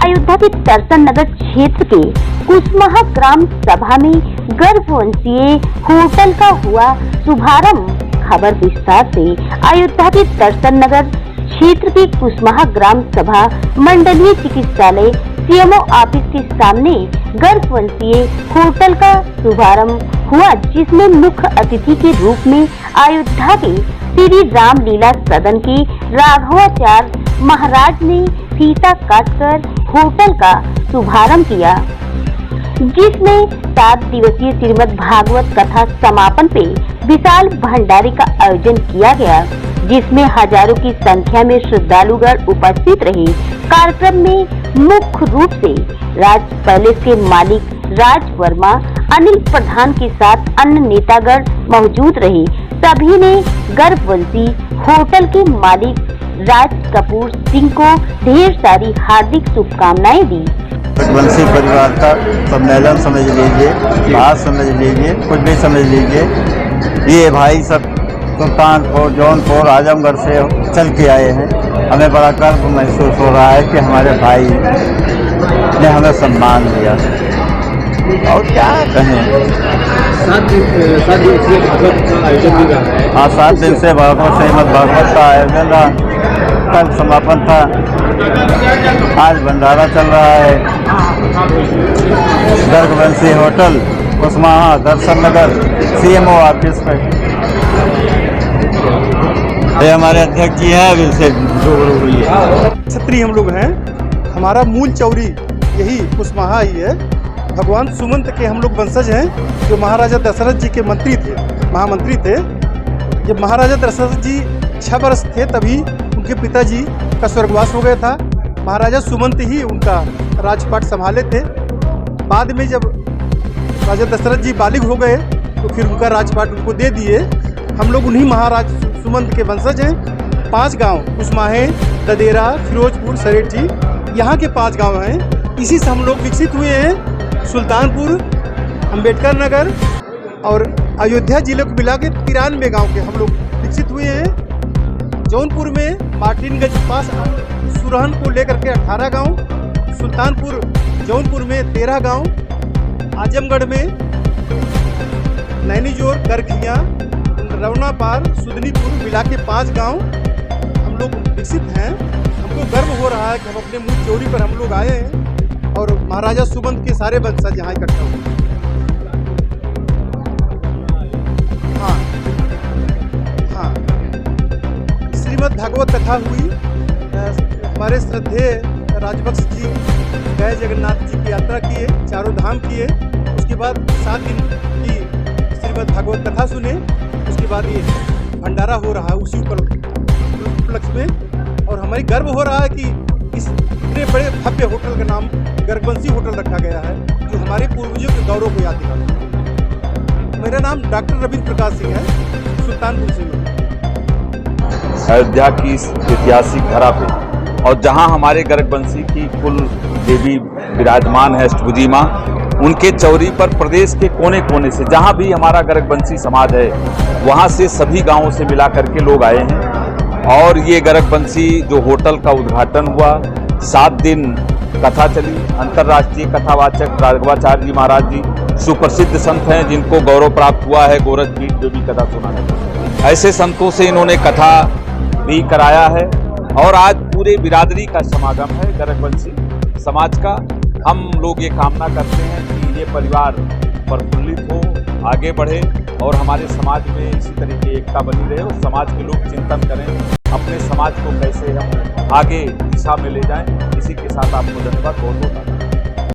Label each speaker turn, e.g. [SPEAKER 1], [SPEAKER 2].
[SPEAKER 1] अयोध्या के तरसन नगर क्षेत्र के कुसमाह ग्राम सभा में गर्भवंशीय होटल का हुआ शुभारंभ। खबर विस्तार से। अयोध्या के तरसन नगर क्षेत्र के कुसमाह ग्राम सभा मंडलीय चिकित्सालय सीएमओ ऑफिस के सामने गर्भवंशीय होटल का शुभारंभ हुआ, जिसमें मुख्य अतिथि के रूप में अयोध्या के श्री रामलीला सदन के राघवाचार्य महाराज ने फीता काटकर होटल का शुभारंभ किया, जिसमें 7 दिवसीय श्रीमद् भागवत कथा समापन पे विशाल भंडारे का आयोजन किया गया, जिसमें हजारों की संख्या में श्रद्धालुगण उपस्थित रहे। कार्यक्रम में मुख्य रूप से राज पैलेस के मालिक राज वर्मा, अनिल प्रधान के साथ अन्य नेतागण मौजूद रहे। सभी ने गर्भवंशी होटल के मालिक राज कपूर सिंह को ढेर सारी हार्दिक शुभकामनाएं दी।
[SPEAKER 2] गर्भवंशी परिवार का सम्मेलन समझ लीजिए, बात समझ लीजिए, कुछ भी समझ लीजिए। ये भाई सब सुल्तानपुर, जौनपुर, आजमगढ़ से चल के आए हैं। हमें बड़ा गर्व महसूस हो रहा है कि हमारे भाई ने हमें सम्मान दिया। और क्या कहें,
[SPEAKER 3] 7 दिन से भागवत का आयोजन भी रहा है।
[SPEAKER 2] हाँ, 7 दिन से श्रीमद् भागवत का आयोजन रहा। कल समापन था, आज भंडारा चल रहा है। गर्भवंशी होटल कुसमाह दर्शन नगर सीएमओ ऑफिस में। ये हमारे अध्यक्ष जी हैं, अभी से रूबरू हुई है।
[SPEAKER 4] क्षत्रिय हम लोग हैं, हमारा मूल चौरी यही कुसमाह ही है। भगवान सुमंत के हम लोग वंशज हैं, जो महाराजा दशरथ जी के मंत्री थे, महामंत्री थे। जब महाराजा दशरथ जी 6 वर्ष थे तभी उनके पिताजी का स्वर्गवास हो गया था। महाराजा सुमंत ही उनका राजपाट संभाले थे। बाद में जब राजा दशरथ जी बालिग हो गए तो फिर उनका राजपाट उनको दे दिए। हम लोग उन्हीं महाराज सुमंत के वंशज हैं। 5 गांव कुसमाहे, ददेरा, फिरोजपुर, सरेठी, यहाँ के 5 गांव हैं। इसी से हम लोग विकसित हुए हैं। सुल्तानपुर, अंबेडकर नगर और अयोध्या जिले को मिला के 93 गाँव के हम लोग विकसित हुए हैं। जौनपुर में मार्टिनगंज पास सुरहन को लेकर के 18 गांव, सुल्तानपुर जौनपुर में 13 गांव, आजमगढ़ में नैनीजोर, करखिया, रवनापार, सुदनीपुर मिला के 5 गांव हम लोग विकसित हैं। हमको गर्व हो रहा है कि हम अपने मूल चौरी पर हम लोग आए हैं और महाराजा सुमंत के सारे वंशज यहाँ इकट्ठा हुए। हाँ, श्रीमद् भागवत कथा हुई। हमारे श्रद्धेय राजवंश जी गए जगन्नाथ जी की यात्रा किए, चारों धाम किए। उसके बाद 7 दिन की श्रीमद् भागवत कथा सुने। उसके बाद ये भंडारा हो रहा है उसी उपलक्ष्य में। और हमारी गर्व हो रहा है कि इस इतने बड़े भव्य होटल का नाम गर्भवंशी होटल रखा गया है, जो हमारे पूर्वजों के गौरव को याद दिलाता है। मेरा नाम डॉक्टर रविंद्र प्रकाश सिंह है, सुल्तानपुर से।
[SPEAKER 5] अयोध्या की इस ऐतिहासिक धरा पे और जहां हमारे गर्भवंशी की कुल देवी विराजमान है अष्टभुजी मां, उनके चौरी पर प्रदेश के कोने कोने से जहां भी हमारा गर्भवंशी समाज है वहां से सभी गांवों से मिला करके लोग आए हैं। और ये गर्भवंशी जो होटल का उद्घाटन हुआ, 7 दिन कथा चली। अंतर्राष्ट्रीय कथावाचक राघवाचार्य जी महाराज जी सुप्रसिद्ध संत हैं, जिनको गौरव प्राप्त हुआ है गोरखपीठ देवी कथा सुनाने का। ऐसे संतों से इन्होंने कथा भी कराया है और आज पूरे बिरादरी का समागम है गर्भवंशी समाज का। हम लोग ये कामना करते हैं कि ये परिवार प्रफुल्लित हो, आगे बढ़े और हमारे समाज में इसी तरीके एकता बनी रहे और समाज के लोग चिंतन करें अपने समाज को कैसे हम आगे दिशा में ले जाएं। इसी के साथ आपको धन्यवाद, बहुत बहुत।